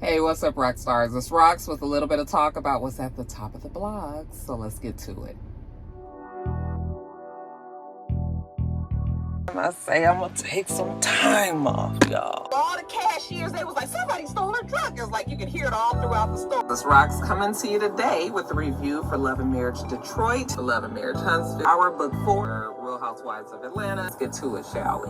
Hey, what's up, Roxstars? It's Rox with a little bit of talk about what's at the top of the blog. So let's get to it. I say I'm gonna take some time off, y'all. All the cashiers, they was like, somebody stole her truck. It was like you could hear it all throughout the store. This Rox coming to you today with a review for Love and Marriage Detroit, Love and Marriage Huntsville, our book 4, Real Housewives of Atlanta. Let's get to it, shall we?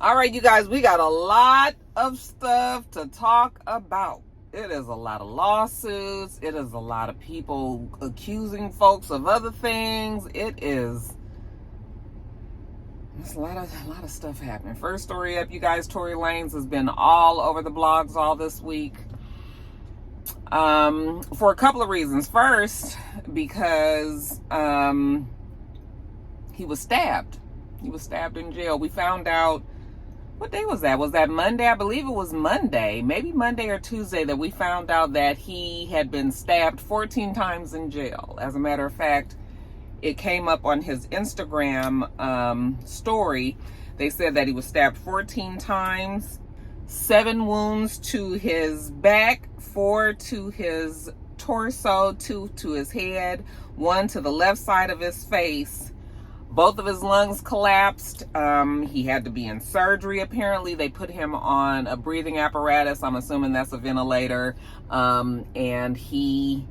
All right, you guys, we got a lot of stuff to talk about. It is a lot of lawsuits. It is a lot of people accusing folks of other things. It's a lot of stuff happening. First story up, you guys, Tory Lanez has been all over the blogs all this week. For a couple of reasons. First, because he was stabbed. He was stabbed in jail. We found out, what day was that? Was that Monday? I believe it was Monday, maybe Monday or Tuesday, that we found out that he had been stabbed 14 times in jail. As a matter of fact, it came up on his Instagram story. They said that he was stabbed 14 times, 7 wounds to his back, 4 to his torso, 2 to his head, 1 to the left side of his face. Both of his lungs collapsed. He had to be in surgery, apparently. They put him on a breathing apparatus. I'm assuming that's a ventilator. And he,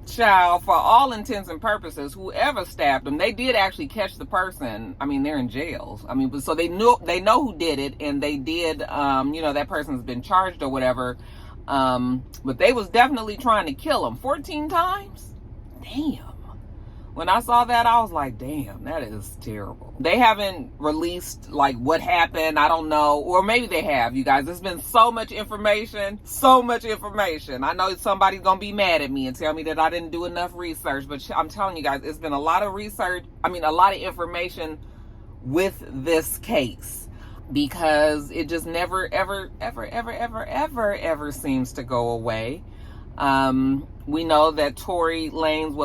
child, for all intents and purposes, whoever stabbed him, they did actually catch the person. I mean, they're in jail. I mean, so they know who did it, and they did, that person's been charged or whatever. But they was definitely trying to kill him 14 times. Damn. When I saw that, I was like, damn, that is terrible. They haven't released, like, what happened. I don't know. Or maybe they have, you guys. There's been so much information. So much information. I know somebody's going to be mad at me and tell me that I didn't do enough research. But I'm telling you guys, it's been a lot of research. I mean, a lot of information with this case. Because it just never, ever seems to go away. We know that Tory Lanez,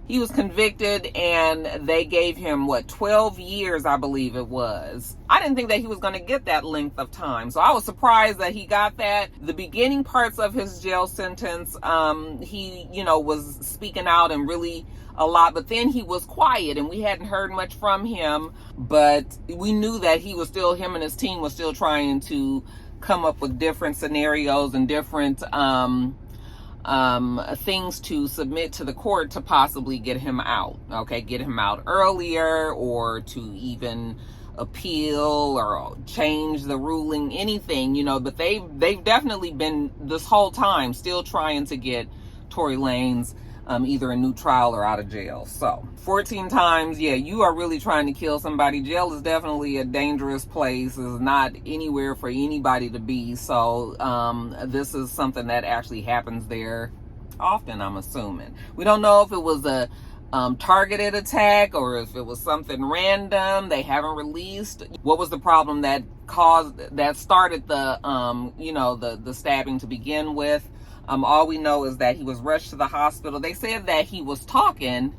he was convicted, and they gave him 12 years, I believe it was. I didn't think that he was going to get that length of time, so I was surprised that he got that. The beginning parts of his jail sentence, he was speaking out and really a lot, but then he was quiet and we hadn't heard much from him. But we knew that him and his team was still trying to come up with different scenarios and different things to submit to the court to possibly get him out. Okay, get him out earlier, or to even appeal or change the ruling, anything, but they've definitely been this whole time still trying to get Tory Lanez either a new trial or out of jail. So 14 times, yeah, you are really trying to kill somebody. Jail is definitely a dangerous place. It's not anywhere for anybody to be. So this is something that actually happens there often, I'm assuming. We don't know if it was a targeted attack or if it was something random. They haven't released what was the problem that started the the stabbing to begin with. All we know is that he was rushed to the hospital. They said that he was talking,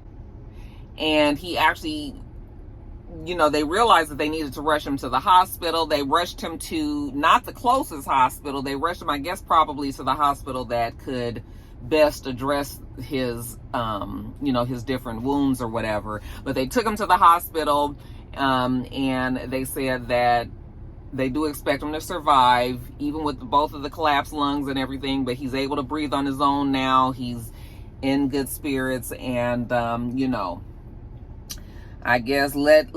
and he actually, they realized that they needed to rush him to the hospital. They rushed him to not the closest hospital. They rushed him, I guess, probably to the hospital that could best address his, his different wounds or whatever. But they took him to the hospital, and they said that they do expect him to survive, even with both of the collapsed lungs and everything, but he's able to breathe on his own now. He's in good spirits, and, I guess let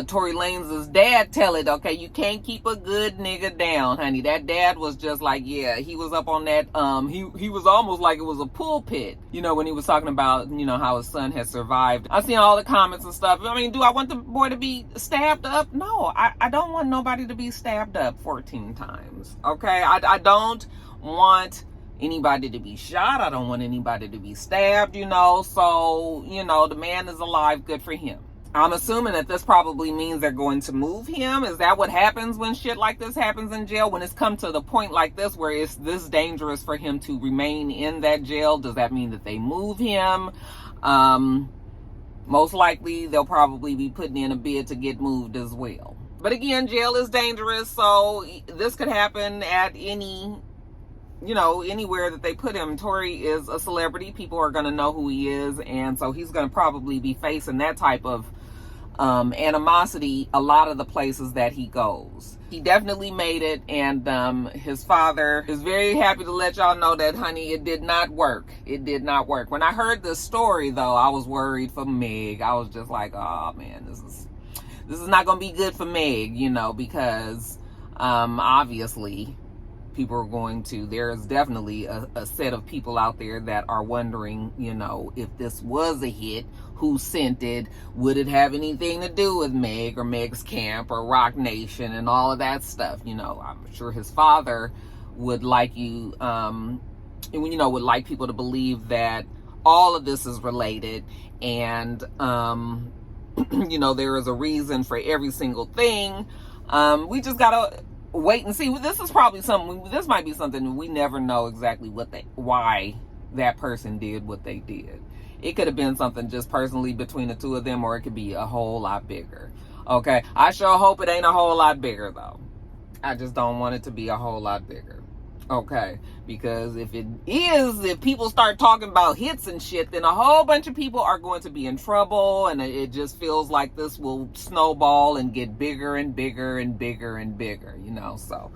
Tory Lanez's dad tell it, okay? You can't keep a good nigga down, honey. That dad was just like, yeah, he was up on that, he was almost like it was a pulpit, when he was talking about, how his son had survived. I've seen all the comments and stuff. I mean, do I want the boy to be stabbed up? No, I don't want nobody to be stabbed up 14 times, okay? I don't want anybody to be shot. I don't want anybody to be stabbed, so, the man is alive. Good for him. I'm assuming that this probably means they're going to move him. Is that what happens when shit like this happens in jail? When it's come to the point like this where it's this dangerous for him to remain in that jail, does that mean that they move him? Most likely they'll probably be putting in a bid to get moved as well. But again, jail is dangerous, so this could happen at any, anywhere that they put him. Tory is a celebrity. People are going to know who he is, and so he's going to probably be facing that type of animosity a lot of the places that he goes. He definitely made it, and his father is very happy to let y'all know that, honey, it did not work. It did not work. When I heard this story, though, I was worried for Meg. I was just like, oh man, this is not going to be good for Meg, because obviously people are going to, there's definitely a set of people out there that are wondering, if this was a hit, who sent it, would it have anything to do with Meg or Meg's Camp or Rock Nation and all of that stuff. I'm sure his father would like would like people to believe that all of this is related, and there is a reason for every single thing. We just gotta wait and see. This might be something we never know exactly why that person did what they did. It could have been something just personally between the two of them, or it could be a whole lot bigger. Okay, I sure hope it ain't a whole lot bigger, though. I just don't want it to be a whole lot bigger. Okay, because if people start talking about hits and shit, then a whole bunch of people are going to be in trouble, and it just feels like this will snowball and get bigger and bigger and bigger and bigger, so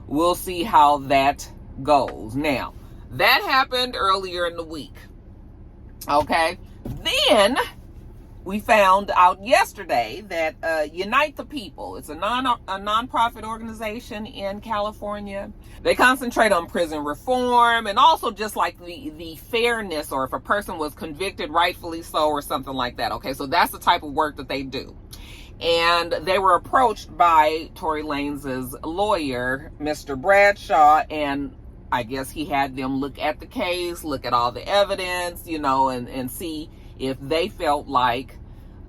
we'll see how that goes. Now, that happened earlier in the week. Okay, then we found out yesterday that Unite the People, it's a nonprofit organization in California. They concentrate on prison reform and also just like the fairness, or if a person was convicted rightfully so or something like that. Okay, so that's the type of work that they do. And they were approached by Tory Lanez's lawyer, Mr. Bradshaw, and I guess he had them look at the case, look at all the evidence, and see if they felt like,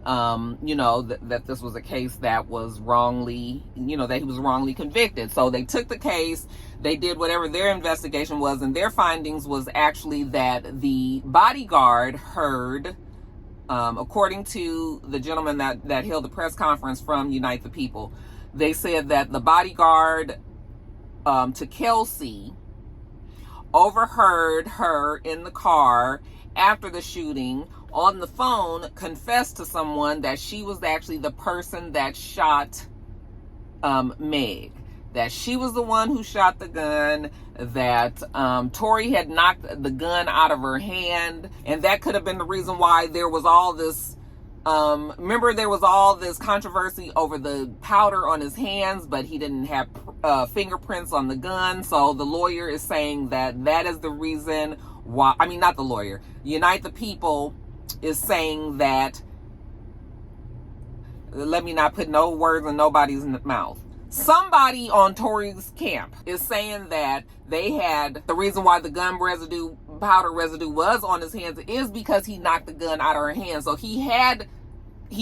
that this was a case that was wrongly, that he was wrongly convicted. So they took the case, they did whatever their investigation was, and their findings was actually that the bodyguard heard, according to the gentleman that held the press conference from Unite the People, they said that the bodyguard to Kelsey overheard her in the car after the shooting on the phone confessed to someone that she was actually the person that shot Meg, that she was the one who shot the gun, that Tory had knocked the gun out of her hand, and that could have been the reason why there was all this remember there was all this controversy over the powder on his hands, but he didn't have fingerprints on the gun. So the lawyer is saying that is the reason why, not the lawyer, Unite the People is saying that, let me not put no words in nobody's mouth. Somebody on Tory's camp is saying that they had, the reason why the gun residue, powder residue was on his hands is because he knocked the gun out of her hand. So he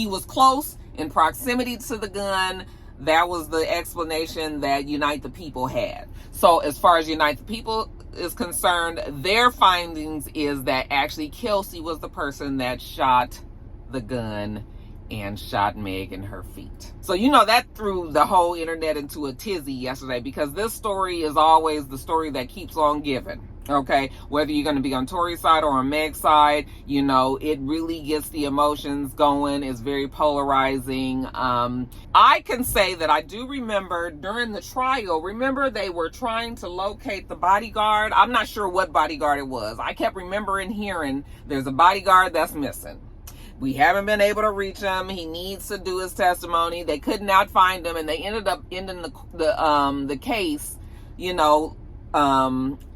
was close in proximity to the gun. That was the explanation that Unite the People had. So as far as Unite the People is concerned, their findings is that actually Kelsey was the person that shot the gun and shot Meg in her feet. So that threw the whole internet into a tizzy yesterday, because this story is always the story that keeps on giving. Okay, whether you're going to be on Tory's side or on Meg's side, it really gets the emotions going. It's very polarizing. I can say that I do remember during the trial, they were trying to locate the bodyguard. I'm not sure what bodyguard it was. I kept remembering hearing there's a bodyguard that's missing. We haven't been able to reach him. He needs to do his testimony. They could not find him, and they ended up ending the case,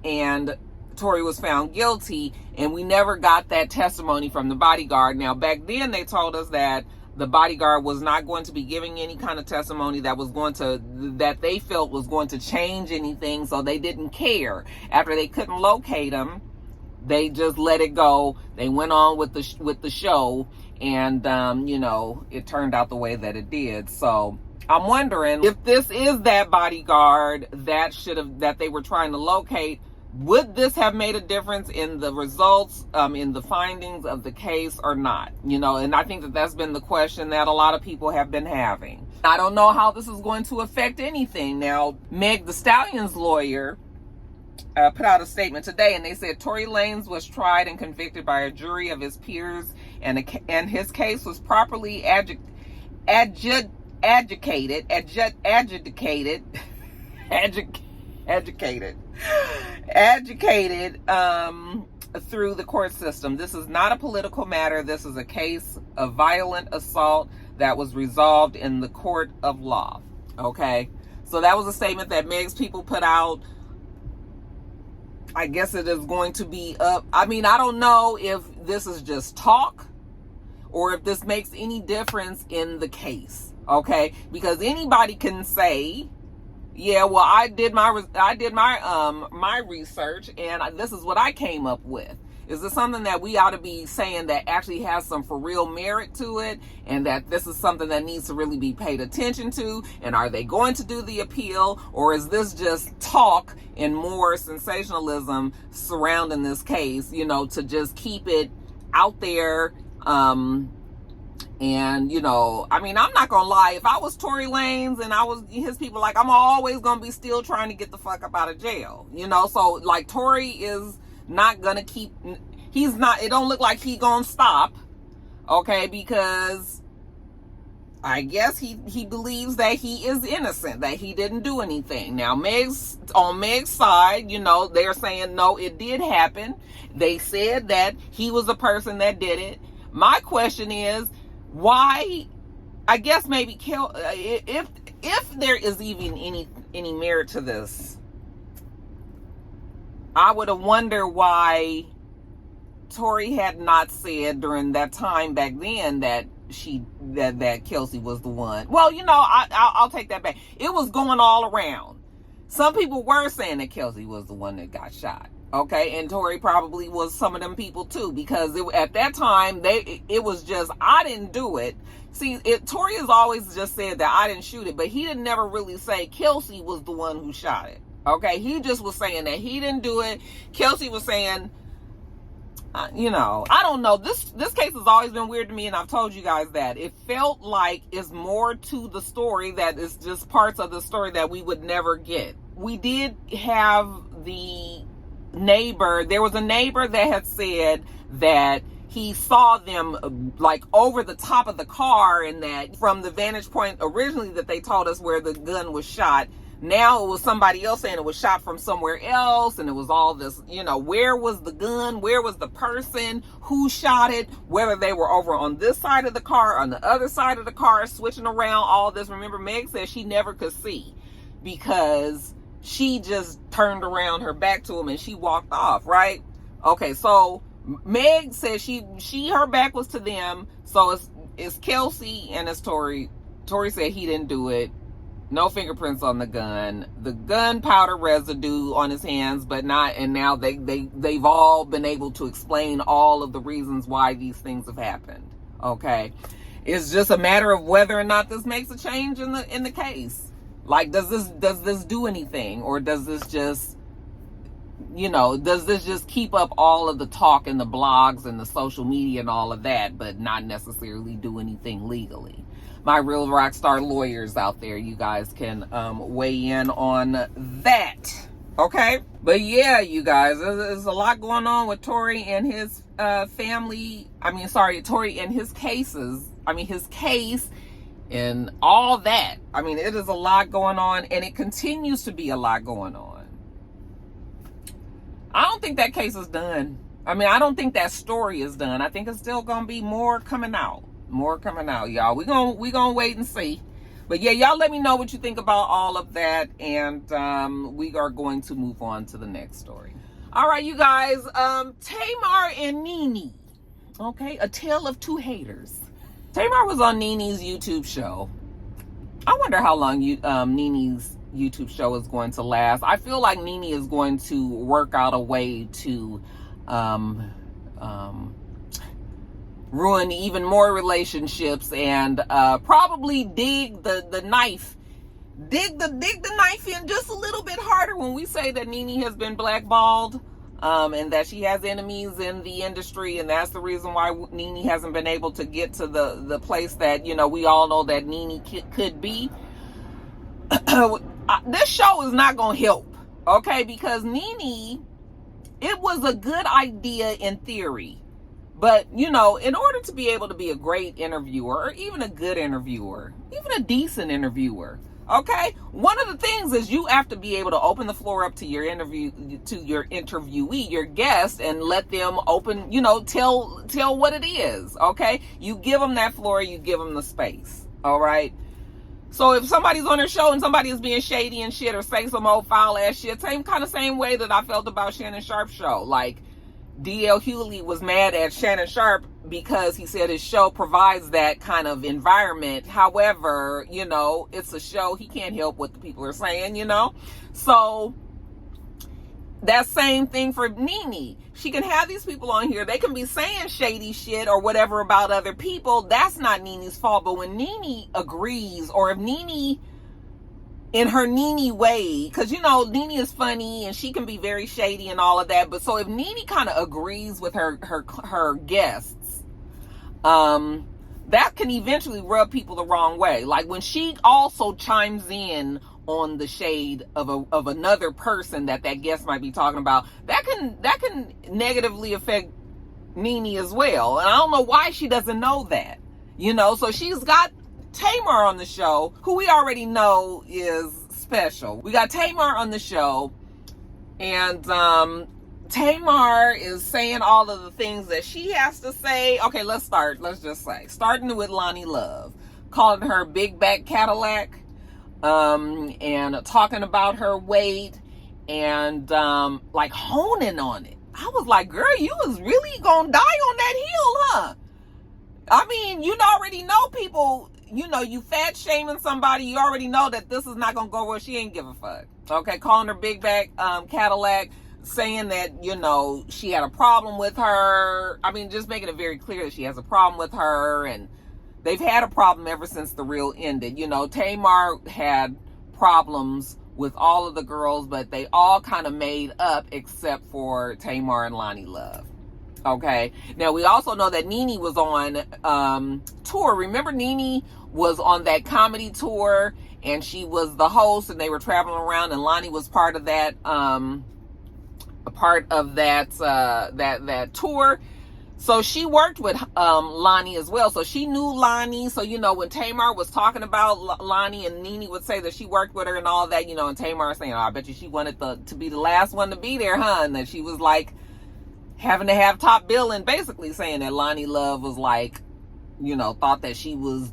and Tory was found guilty, and we never got that testimony from the bodyguard. Now, back then they told us that the bodyguard was not going to be giving any kind of testimony that they felt was going to change anything, so they didn't care. After they couldn't locate him, they just let it go. They went on with the show, and you know, it turned out the way that it did. So I'm wondering if this is that bodyguard that they were trying to locate. Would this have made a difference in the results, in the findings of the case or not? You know, and I think that that's been the question that a lot of people have been having. I don't know how this is going to affect anything. Now, Meg Thee Stallion's lawyer put out a statement today, and they said Tory Lanez was tried and convicted by a jury of his peers, and his case was properly adjudicated through the court system. This is not a political matter. This is a case of violent assault that was resolved in the court of law. Okay, so that was a statement that Meg's people put out. I guess it is going to be up. I mean, I don't know if this is just talk or if this makes any difference in the case. Okay, because anybody can say, yeah, well, I did my research, and this is what I came up with. Is this something that we ought to be saying that actually has some for real merit to it, and that this is something that needs to really be paid attention to? And are they going to do the appeal, or is this just talk and more sensationalism surrounding this case, you know, to just keep it out there? And, you know, I mean, I'm not gonna lie, if I was Tory Lanez and I was his people, like, I'm always gonna be still trying to get the fuck up out of jail, you know? So, like, Tory is not gonna it don't look like he gonna stop, okay? Because I guess he believes that he is innocent, that he didn't do anything. Now, on Meg's side, you know, they're saying, no, it did happen. They said that he was the person that did it. My question is, why? I guess maybe if there is even any merit to this, I would have wondered why Tory had not said during that time back then that that Kelsey was the one. Well, you know, I'll take that back. It was going all around. Some people were saying that Kelsey was the one that got shot. Okay, and Tory probably was some of them people too, because at that time it was just, I didn't do it. See, Tory has always just said that I didn't shoot it, but he didn't never really say Kelsey was the one who shot it. Okay, he just was saying that he didn't do it. Kelsey was saying, you know, I don't know. This case has always been weird to me, and I've told you guys that. It felt like it's more to the story that is just parts of the story that we would never get. We did have the neighbor. There was a neighbor that had said that he saw them like over the top of the car, and that from the vantage point originally that they told us where the gun was shot, now it was somebody else saying it was shot from somewhere else, and it was all this, you know, where was the gun, where was the person who shot it, whether they were over on this side of the car, on the other side of the car, switching around, all this. Remember, Meg said she never could see because she just turned around her back to him and she walked off, right? Okay, so Meg said her back was to them, so it's Kelsey and it's Tory. Tory said he didn't do it. No fingerprints on the gun. The gunpowder residue on his hands, but not. And now they've all been able to explain all of the reasons why these things have happened. Okay, it's just a matter of whether or not this makes a change in the case. Like, does this do anything, or does this just, you know, does this just keep up all of the talk and the blogs and the social media and all of that, but not necessarily do anything legally? My real rock star lawyers out there, you guys can weigh in on that. Okay? But yeah, you guys, there's a lot going on with Tory and his family. Tory and his cases. His case and all that. It is a lot going on, and it continues to be a lot going on. I don't think that case is done. I don't think that story is done. I think it's still gonna be more coming out, y'all. We gonna wait and see. But yeah, y'all let me know what you think about all of that, and we are going to move on to the next story. All right, you guys, Tamar and Nene. Okay, a tale of two haters. Tamar was on Nene's YouTube show. I wonder how long Nene's YouTube show is going to last. I feel like Nene is going to work out a way to ruin even more relationships, and probably dig the knife in just a little bit harder when we say that Nene has been blackballed, and that she has enemies in the industry, and that's the reason why Nene hasn't been able to get to the place that, you know, we all know that Nene could be. This show is not going to help, okay? Because Nene, it was a good idea in theory, but, you know, in order to be able to be a great interviewer, or even a good interviewer, even a decent interviewer, okay, one of the things is you have to be able to open the floor up to your interviewee, your guest, and let them open, you know, tell what it is, okay? You give them that floor, you give them the space, all right? So if somebody's on their show and somebody is being shady and shit, or say some old foul ass shit, same way that I felt about Shannon Sharp's show. Like, D.L. Hughley was mad at Shannon Sharp because he said his show provides that kind of environment. However, you know, it's a show. He can't help what the people are saying, you know? So that same thing for Nene. She can have these people on here. They can be saying shady shit or whatever about other people. That's not Nene's fault. But when Nene agrees, or if Nene, in her Nene way, because, you know, Nene is funny and she can be very shady and all of that. But so if Nene kind of agrees with her guests, that can eventually rub people the wrong way. Like when she also chimes in on the shade of another person that guest might be talking about, that can negatively affect Nene as well. And I don't know why she doesn't know that, you know. So she's got Tamar on the show, who we already know is special. We got Tamar on the show, and Tamar is saying all of the things that she has to say. Okay, let's just say, starting with Loni Love, calling her big back Cadillac, and talking about her weight, and like honing on it. I was like, girl, you was really gonna die on that hill, huh? I mean, you already know people, you know, you fat shaming somebody, you already know that this is not gonna go where she ain't give a fuck. Okay, calling her big back Cadillac, saying that, you know, she had a problem with her. I mean, just making it very clear that she has a problem with her, and they've had a problem ever since the reel ended. You know, Tamar had problems with all of the girls, but they all kind of made up except for Tamar and Loni Love. Okay. Now, we also know that Nene was on tour. Remember, Nene was on that comedy tour, and she was the host, and they were traveling around, and Loni was part of that that tour. So she worked with Loni as well. So she knew Loni. So, you know, when Tamar was talking about Loni, and Nene would say that she worked with her and all that, you know, and Tamar saying, oh, I bet you she wanted to be the last one to be there, huh? And that she was like having to have top billing, basically saying that Loni Love was like, you know, thought that she was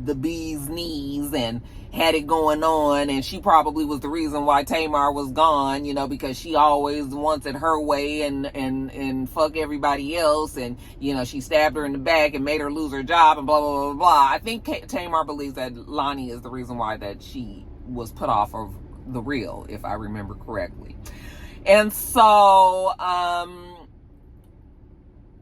the bee's knees and had it going on, and she probably was the reason why Tamar was gone, you know, because she always wants it her way and fuck everybody else, and, you know, she stabbed her in the back and made her lose her job and blah, blah, blah, blah. I think Tamar believes that Loni is the reason why that she was put off of the reel, if I remember correctly. And so,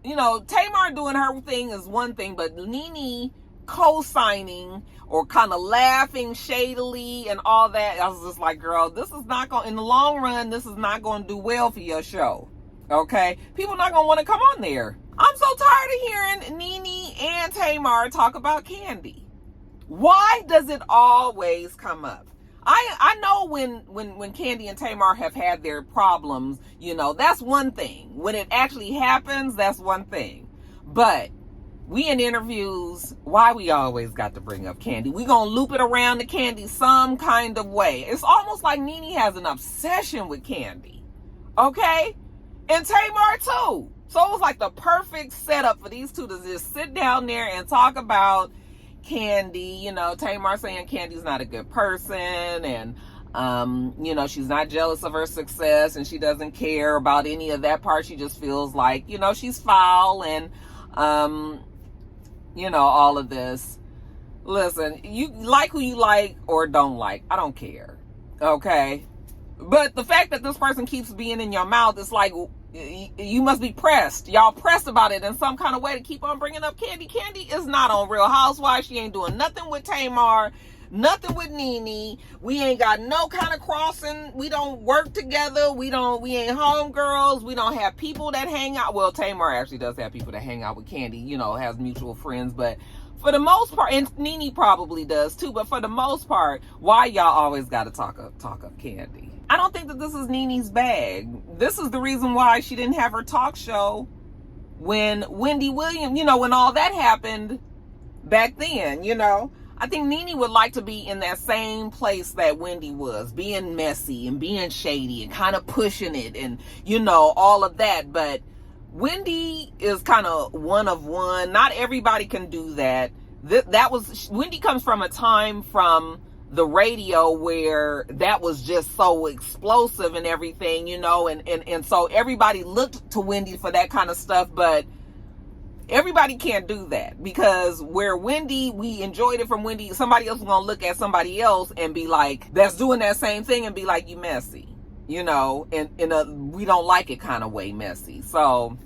you know, Tamar doing her thing is one thing, but Nene co-signing or kind of laughing shadily and all that, I was just like, girl, this is not going, in the long run, this is not going to do well for your show. Okay? People not going to want to come on there. I'm so tired of hearing Nene and Tamar talk about Candy. Why does it always come up? I know when Candy and Tamar have had their problems, you know, that's one thing. When it actually happens, that's one thing. But we in interviews, why we always got to bring up Candy? We gonna loop it around to Candy some kind of way. It's almost like Nene has an obsession with Candy. Okay? And Tamar too. So it was like the perfect setup for these two to just sit down there and talk about Candy. You know, Tamar saying Candy's not a good person, and you know, she's not jealous of her success, and she doesn't care about any of that part. She just feels like, you know, she's foul, and you know, all of this. Listen, you like who you like or don't like, I don't care. Okay? But the fact that this person keeps being in your mouth, it's like, You must be pressed. Y'all pressed about it in some kind of way to keep on bringing up Kandi. Kandi is not on Real Housewives. She ain't doing nothing with Tamar, nothing with Nene. We ain't got no kind of crossing. We don't work together. We ain't homegirls. We don't have people that hang out. Well, Tamar actually does have people that hang out with Kandi, you know, has mutual friends, but for the most part, and Nene probably does too, but for the most part, why y'all always got to talk up Kandi? I don't think that this is Nene's bag. This is the reason why she didn't have her talk show when Wendy Williams, you know, when all that happened back then, you know. I think Nene would like to be in that same place that Wendy was, being messy and being shady and kind of pushing it and, you know, all of that. But Wendy is kind of one of one. Not everybody can do that. Wendy comes from a time from the radio where that was just so explosive and everything, you know, and so everybody looked to Wendy for that kind of stuff, but everybody can't do that, because where Wendy, we enjoyed it from Wendy, somebody else is gonna look at somebody else and be like, that's doing that same thing, and be like, you messy, you know, in a we don't like it kind of way, messy. So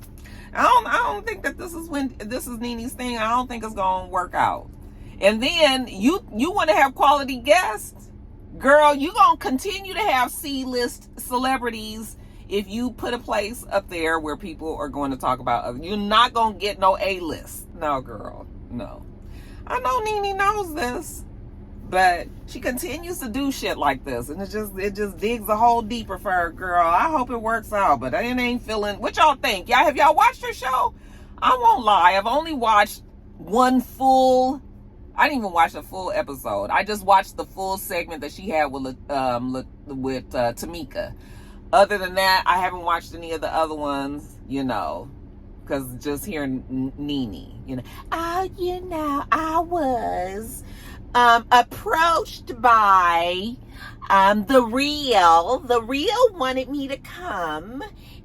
I don't think that this is Nene's thing. I don't think it's gonna work out. And then you want to have quality guests, girl, you gonna continue to have C-list celebrities if you put a place up there where people are going to talk about others. You're not gonna get no A-list. No, girl, no. I know Nene knows this, but she continues to do shit like this, and it just digs a hole deeper for her, girl. I hope it works out, but it ain't feeling. What y'all think? Have y'all watched her show? I won't lie, I've only watched I didn't even watch the full episode. I just watched the full segment that she had with Tamika. Other than that, I haven't watched any of the other ones, you know, because just hearing Nene, you know. Oh, you know, I was approached by the Real. The Real wanted me to come,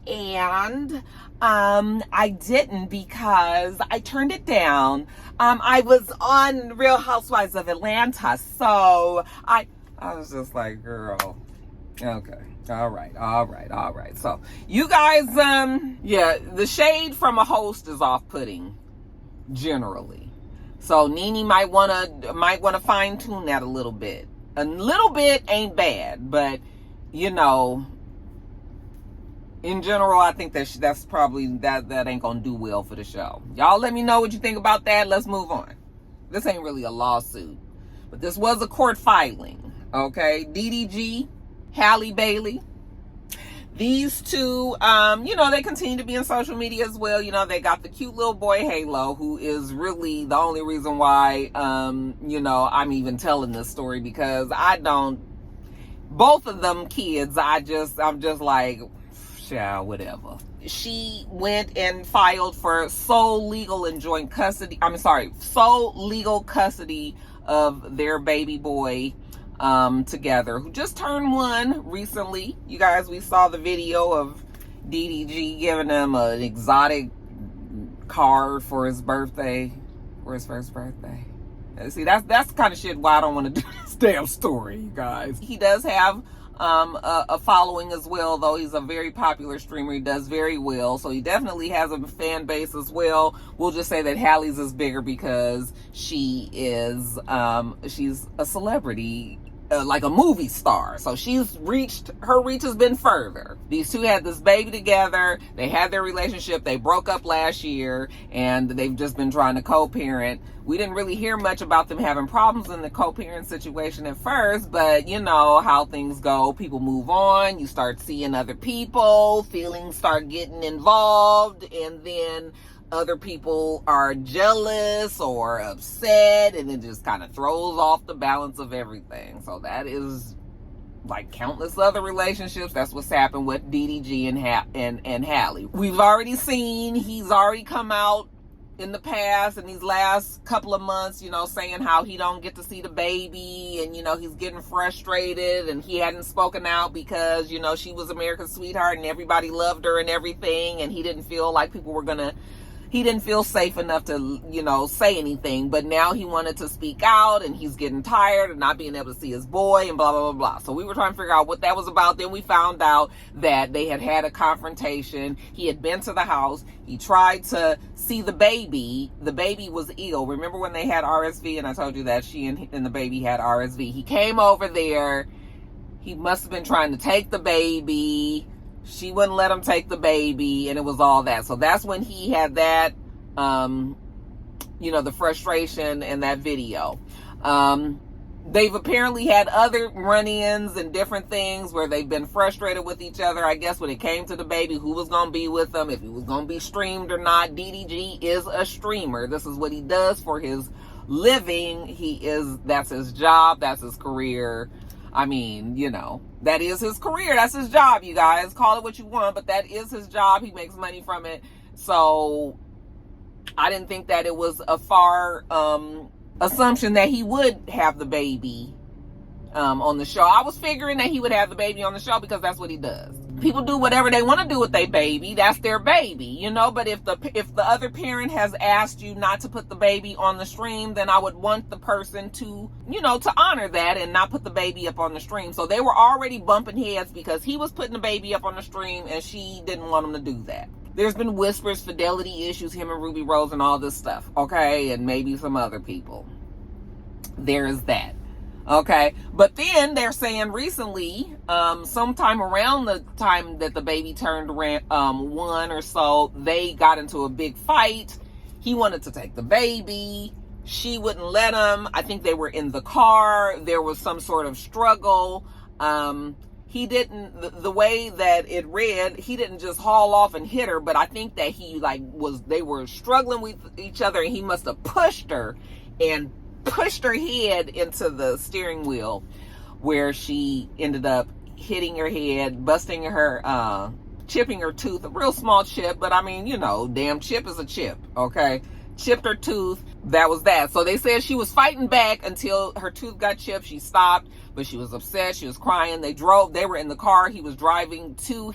and I didn't because I turned it down. I was on Real Housewives of Atlanta, so I was just like, girl, okay, all right. So you guys, yeah, the shade from a host is off-putting generally. So Nene might wanna fine tune that a little bit. A little bit ain't bad, but you know, in general, I think that's probably that ain't gonna do well for the show. Y'all let me know what you think about that. Let's move on. This ain't really a lawsuit, but this was a court filing. Okay, DDG, Halle Bailey. These two, you know, they continue to be in social media as well. You know, they got the cute little boy Halo, who is really the only reason why, you know, I'm even telling this story, because both of them kids, I'm just like, whatever. She went and filed for sole legal custody of their baby boy together, who just turned 1 recently. You guys, we saw the video of DDG giving him an exotic car for his birthday, for his first birthday. See, that's the kind of shit why I don't want to do this damn story, you guys. He does have a following as well, though. He's a very popular streamer. He does very well, so he definitely has a fan base as well. We'll just say that Halle's is bigger because she is she's a celebrity, like a movie star, so her reach has been further. These two had this baby together. They had their relationship. They broke up last year, and they've just been trying to co-parent. We didn't really hear much about them having problems in the co-parent situation at first, but you know how things go. People move on. You start seeing other people. Feelings start getting involved, and then other people are jealous or upset, and it just kind of throws off the balance of everything. So that is like countless other relationships. That's what's happened with DDG and Halle. We've already seen, he's already come out in the past, in these last couple of months, you know, saying how he don't get to see the baby, and you know, he's getting frustrated, and he hadn't spoken out because, you know, she was America's sweetheart and everybody loved her and everything, and he didn't feel like people were gonna he didn't feel safe enough to, you know, say anything. But now he wanted to speak out, and he's getting tired of not being able to see his boy and blah, blah, blah, blah. So we were trying to figure out what that was about. Then we found out that they had had a confrontation. He had been to the house. He tried to see the baby. The baby was ill. Remember when they had RSV, and I told you that she and the baby had RSV. He came over there. He must have been trying to take the baby. She wouldn't let him take the baby, and it was all that. So that's when he had that, you know, the frustration in that video. They've apparently had other run-ins and different things where they've been frustrated with each other. I guess when it came to the baby, who was going to be with them, if he was going to be streamed or not. DDG is a streamer. This is what he does for his living. That's his job. That's his career. I mean, you know, that is his career. That's his job, you guys. Call it what you want, but that is his job. He makes money from it. So I didn't think that it was a far assumption that he would have the baby on the show. I was figuring that he would have the baby on the show because that's what he does. People do whatever they want to do with their baby. That's their baby, you know. But if the other parent has asked you not to put the baby on the stream, then I would want the person to, you know, to honor that and not put the baby up on the stream. So they were already bumping heads because he was putting the baby up on the stream and she didn't want him to do that. There's been whispers, fidelity issues, him and Ruby Rose and all this stuff, okay, and maybe some other people. There is that. Okay, but then they're saying recently, sometime around the time that the baby turned around, 1 or so, they got into a big fight. He wanted to take the baby. She wouldn't let him. I think they were in the car. There was some sort of struggle. He didn't, the way that it read, he didn't just haul off and hit her, but I think that they were struggling with each other, and he must have pushed her and pushed her head into the steering wheel, where she ended up hitting her head, busting her, chipping her tooth, a real small chip, but I mean, you know, damn chip is a chip, okay? Chipped her tooth. That was that. So they said she was fighting back until her tooth got chipped. She stopped, but she was upset. She was crying. They were in the car. He was driving to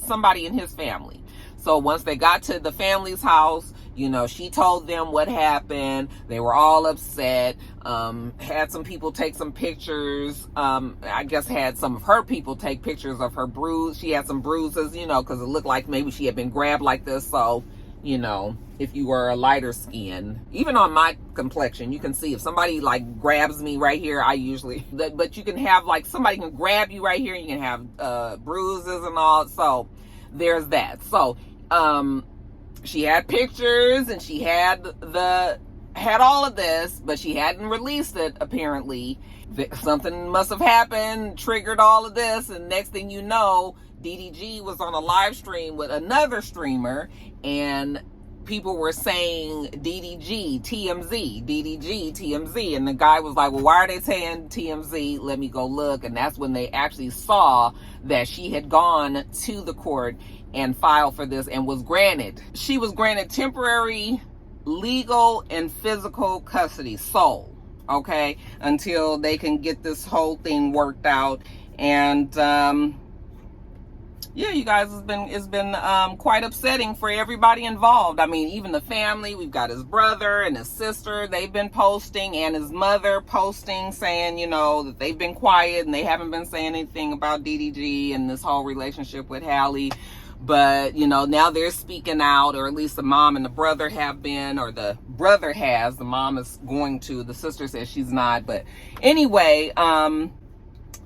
somebody in his family. So once they got to the family's house, you know, she told them what happened. They were all upset. Had some people take some pictures. I guess had some of her people take pictures of her bruise. She had some bruises, you know, because it looked like maybe she had been grabbed like this. So, you know, if you were a lighter skin, even on my complexion, you can see if somebody like grabs me right here, I usually, but you can have like somebody can grab you right here. You can have bruises and all. So there's that. So, she had pictures and she had all of this, but she hadn't released it, apparently. Something must have happened, triggered all of this, and next thing you know, DDG was on a live stream with another streamer, and people were saying DDG, TMZ, DDG, TMZ, and the guy was like, well, why are they saying TMZ? Let me go look. And that's when they actually saw that she had gone to the court and filed for this and was granted. She was granted temporary legal and physical custody, sole, okay, until they can get this whole thing worked out. And yeah, you guys, it's been quite upsetting for everybody involved. I mean, even the family. We've got his brother and his sister. They've been posting, and his mother posting, saying, you know, that they've been quiet and they haven't been saying anything about DDG and this whole relationship with Halle. But, you know, now they're speaking out, or at least the mom and the brother have been, or the brother has. The mom is going to. The sister says she's not. But anyway,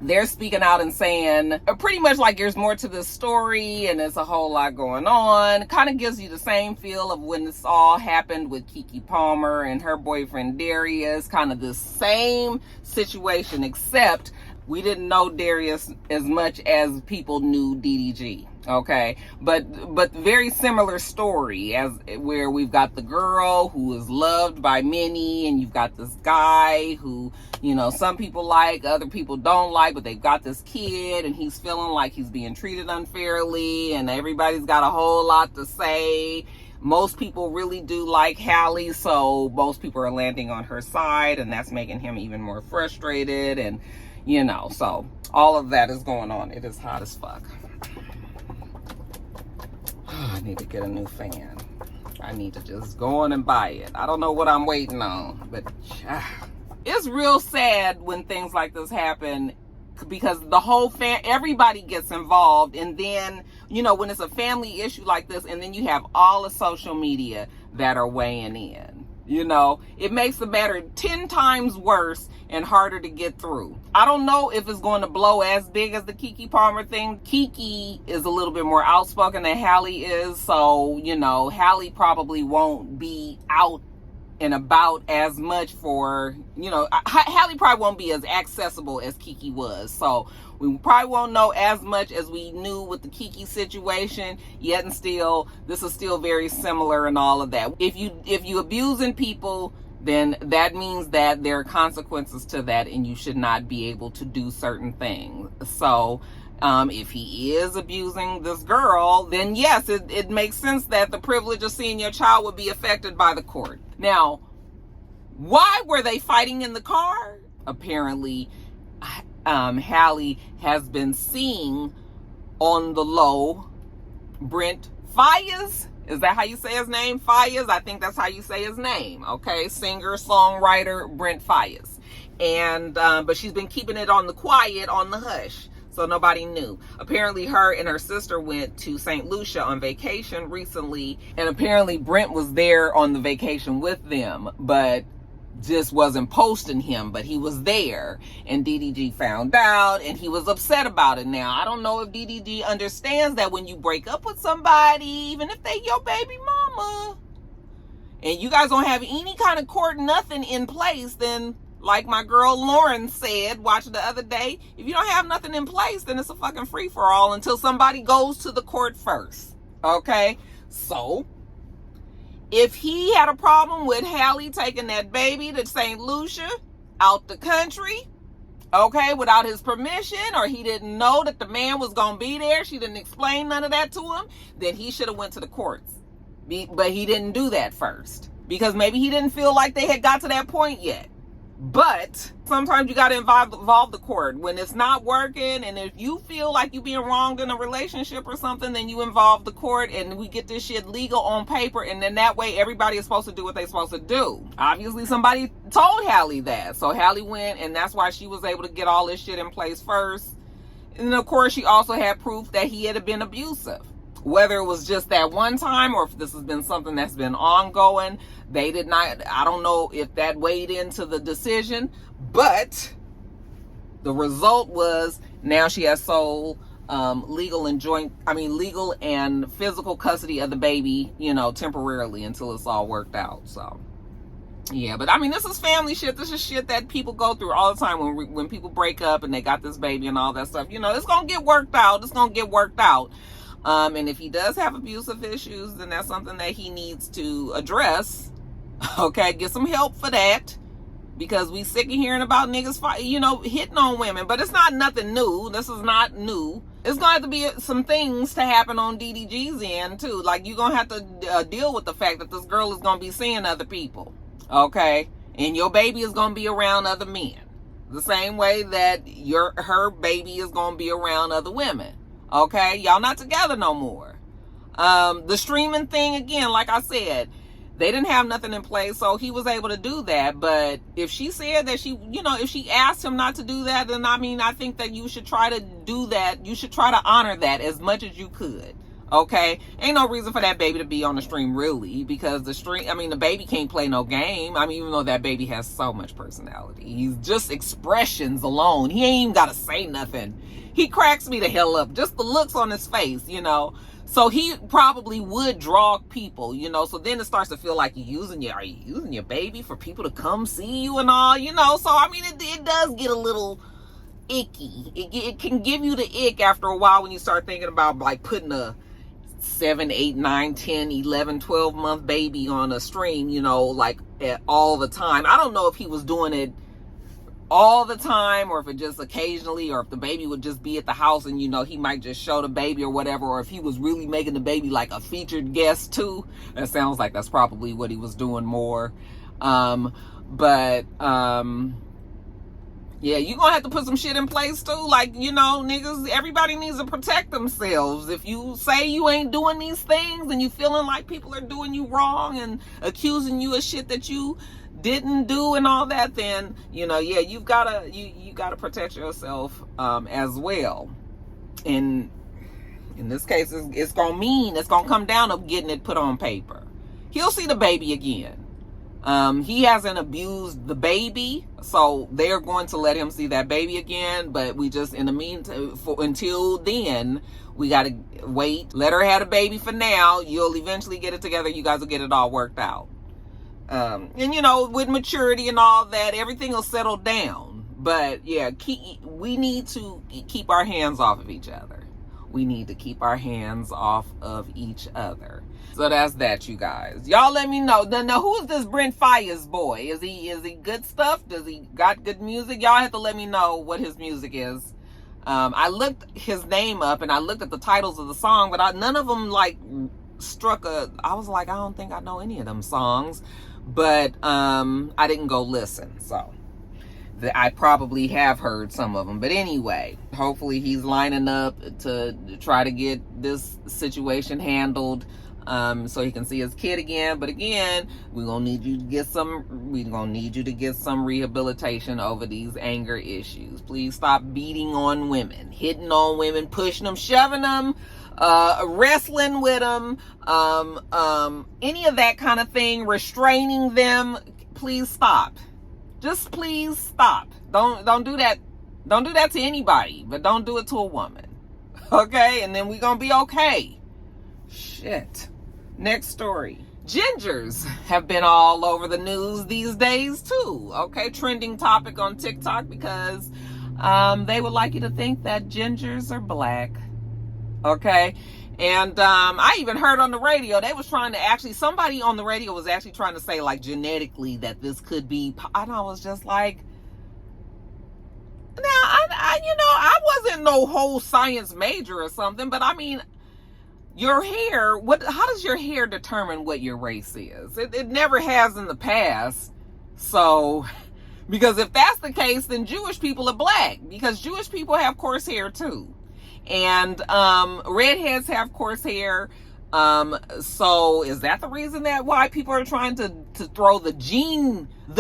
they're speaking out and saying pretty much like there's more to this story and there's a whole lot going on. Kind of gives you the same feel of when this all happened with Keke Palmer and her boyfriend Darius. Kind of the same situation, except we didn't know Darius as much as people knew DDG. Okay, but very similar story, as where we've got the girl who is loved by many, and you've got this guy who, you know, some people like, other people don't like, but they've got this kid and he's feeling like he's being treated unfairly, and everybody's got a whole lot to say. Most people really do like Halle, so most people are landing on her side, and that's making him even more frustrated. And, you know, so all of that is going on. It is hot as fuck. I need to get a new fan. I need to just go on and buy it. I don't know what I'm waiting on, but it's real sad when things like this happen, because the whole everybody gets involved, and then, you know, when it's a family issue like this, and then you have all the social media that are weighing in, you know, it makes the matter 10 times worse and harder to get through. I don't know if it's going to blow as big as the Keke Palmer thing. Keke is a little bit more outspoken than Halle is, so, you know, Halle probably won't be out and about as much for, you know, Halle probably won't be as accessible as Keke was. So we probably won't know as much as we knew with the Keke situation, yet and still, this is still very similar and all of that. If you abusing people, then that means that there are consequences to that, and you should not be able to do certain things. So if he is abusing this girl, then yes, it makes sense that the privilege of seeing your child would be affected by the court. Now, why were they fighting in the car? Apparently, Halle has been seeing on the low Brent Faiyaz. Is that how you say his name? Faiyaz? I think that's how you say his name. Okay, singer, songwriter, Brent Faiyaz. And, but she's been keeping it on the quiet, on the hush. So nobody knew. Apparently her and her sister went to St. Lucia on vacation recently, and apparently Brent was there on the vacation with them, but just wasn't posting him, but he was there, and DDG found out, and he was upset about it. Now, I don't know if DDG understands that when you break up with somebody, even if they your baby mama, and you guys don't have any kind of court, nothing in place, then like my girl Lauren said, watching the other day, if you don't have nothing in place, then it's a fucking free-for-all until somebody goes to the court first. Okay? So, if he had a problem with Halle taking that baby to St. Lucia out the country, okay, without his permission, or he didn't know that the man was going to be there, she didn't explain none of that to him, then he should have went to the courts. But he didn't do that first, because maybe he didn't feel like they had got to that point yet. But sometimes you got to involve the court when it's not working, and if you feel like you're being wronged in a relationship or something, then you involve the court, and we get this shit legal on paper, and then that way everybody is supposed to do what they're supposed to do. Obviously somebody told Halle that, so Halle went, and that's why she was able to get all this shit in place first. And of course she also had proof that he had been abusive. Whether it was just that one time or if this has been something that's been ongoing, they did not, I don't know if that weighed into the decision, but the result was now she has sole legal and physical custody of the baby, you know, temporarily until it's all worked out. So yeah, but I mean, this is family shit. This is shit that people go through all the time when people break up and they got this baby and all that stuff. You know, it's gonna get worked out. It's gonna get worked out. And if he does have abusive issues, then that's something that he needs to address. Okay, get some help for that, because we sick of hearing about niggas hitting on women. But it's not nothing new. This is not new. It's going to have to be some things to happen on DDG's end too. Like, you're going to have to deal with the fact that this girl is going to be seeing other people. Okay, and your baby is going to be around other men, the same way that her baby is going to be around other women. Okay, y'all not together no more. The streaming thing, again, like I said, they didn't have nothing in place, so he was able to do that. But if she said that if she asked him not to do that, then I mean, I think that you should try to do that. You should try to honor that as much as you could. Okay, ain't no reason for that baby to be on the stream, really, because the baby can't play no game. I mean, even though that baby has so much personality, he's just expressions alone. He ain't even got to say nothing. He cracks me the hell up. Just the looks on his face, you know. So he probably would draw people, you know. So then it starts to feel like are you using your baby for people to come see you and all, you know. So, I mean, it does get a little icky. It can give you the ick after a while when you start thinking about, like, putting a 7, 8, 9, 10, 11, 12 month baby on a stream, you know, like all the time. I don't know if he was doing it all the time, or if it just occasionally, or if the baby would just be at the house and, you know, he might just show the baby or whatever, or if he was really making the baby like a featured guest too. That sounds like that's probably what he was doing more. But Yeah, you gonna have to put some shit in place too. Like, you know, niggas, everybody needs to protect themselves. If you say you ain't doing these things and you feeling like people are doing you wrong and accusing you of shit that you didn't do and all that, then, you know, yeah, you gotta protect yourself as well. And in this case, it's gonna come down to getting it put on paper. He'll see the baby again. He hasn't abused the baby, so they're going to let him see that baby again. But we just, in the meantime, until then, we got to wait. Let her have a baby for now. You'll eventually get it together. You guys will get it all worked out. And you know, with maturity and all that, everything will settle down. But yeah, we need to keep our hands off of each other. We need to keep our hands off of each other. So that's that, you guys. Y'all let me know. Now, who is this Brent Faiyaz boy? Is he good stuff? Does he got good music? Y'all have to let me know what his music is. I looked his name up and I looked at the titles of the song, but none of them like struck I was like, I don't think I know any of them songs. But I didn't go listen, so I probably have heard some of them. But anyway, hopefully he's lining up to try to get this situation handled, so he can see his kid again. But again, we're gonna need you to get some rehabilitation over these anger issues. Please stop beating on women, hitting on women, pushing them, shoving them, wrestling with them, any of that kind of thing, restraining them. Please stop. Just please stop. Don't do that. Don't do that to anybody, but don't do it to a woman. Okay? And then we're gonna be okay. Shit. Next story. Gingers have been all over the news these days too. Okay? Trending topic on TikTok because they would like you to think that gingers are black. Okay? And I even heard on the radio, they was trying to somebody on the radio was actually trying to say, like, genetically that this could be, and I was just like, now, I wasn't no whole science major or something, but I mean, your hair, how does your hair determine what your race is? It never has in the past. So, because if that's the case, then Jewish people are black, because Jewish people have coarse hair too. And redheads have coarse hair. So is that the reason why people are trying to throw the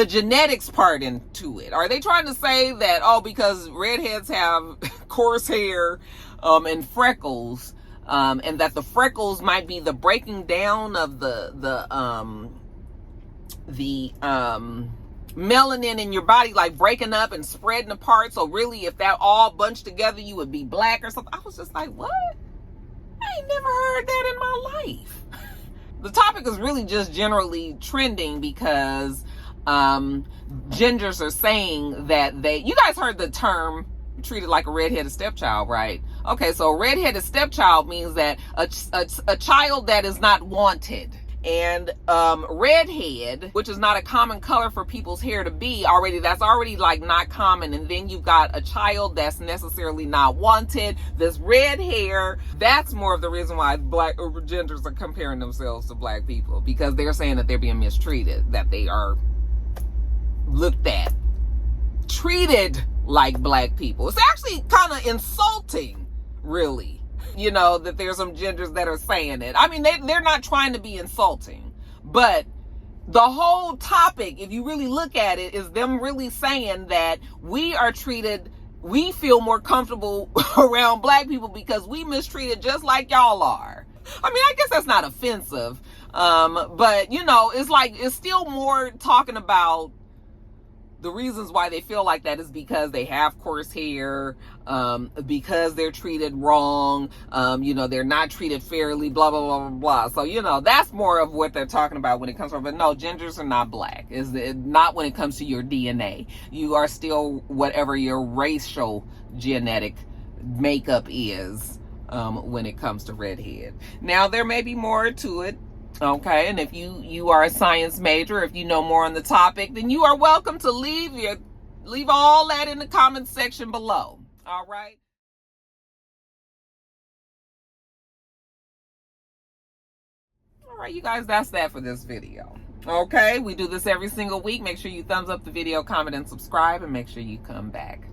genetics part into it? Are they trying to say that, because redheads have coarse hair and freckles, and that the freckles might be the breaking down of the melanin in your body, like breaking up and spreading apart, so really if that all bunched together you would be black or something? I was just like, what? I ain't never heard that in my life. The topic is really just generally trending because gingers are saying that you guys heard the term treated like a redheaded stepchild, right? Okay, so a redheaded stepchild means that a child that is not wanted. And redhead, which is not a common color for people's hair to be, that's already like not common. And then you've got a child that's necessarily not wanted. This red hair, that's more of the reason why black genders are comparing themselves to black people, because they're saying that they're being mistreated, that they are looked at, treated like black people. It's actually kind of insulting, really. You know, that there's some genders that are saying it. I mean, they're not trying to be insulting, but the whole topic, if you really look at it, is them really saying that we feel more comfortable around black people because we mistreated just like y'all are. I mean, I guess that's not offensive, but you know, it's still more talking about the reasons why they feel like that is because they have coarse hair, because they're treated wrong, they're not treated fairly, blah, blah, blah, blah, blah. So, that's more of what they're talking about when it comes from, but no, gingers are not black. It's not when it comes to your DNA. You are still whatever your racial genetic makeup is, when it comes to redhead. Now, there may be more to it. Okay, and if you are a science major, if you know more on the topic, then you are welcome to leave all that in the comment section below. All right. All right, you guys, that's that for this video. Okay, we do this every single week. Make sure you thumbs up the video, comment, and subscribe, and make sure you come back.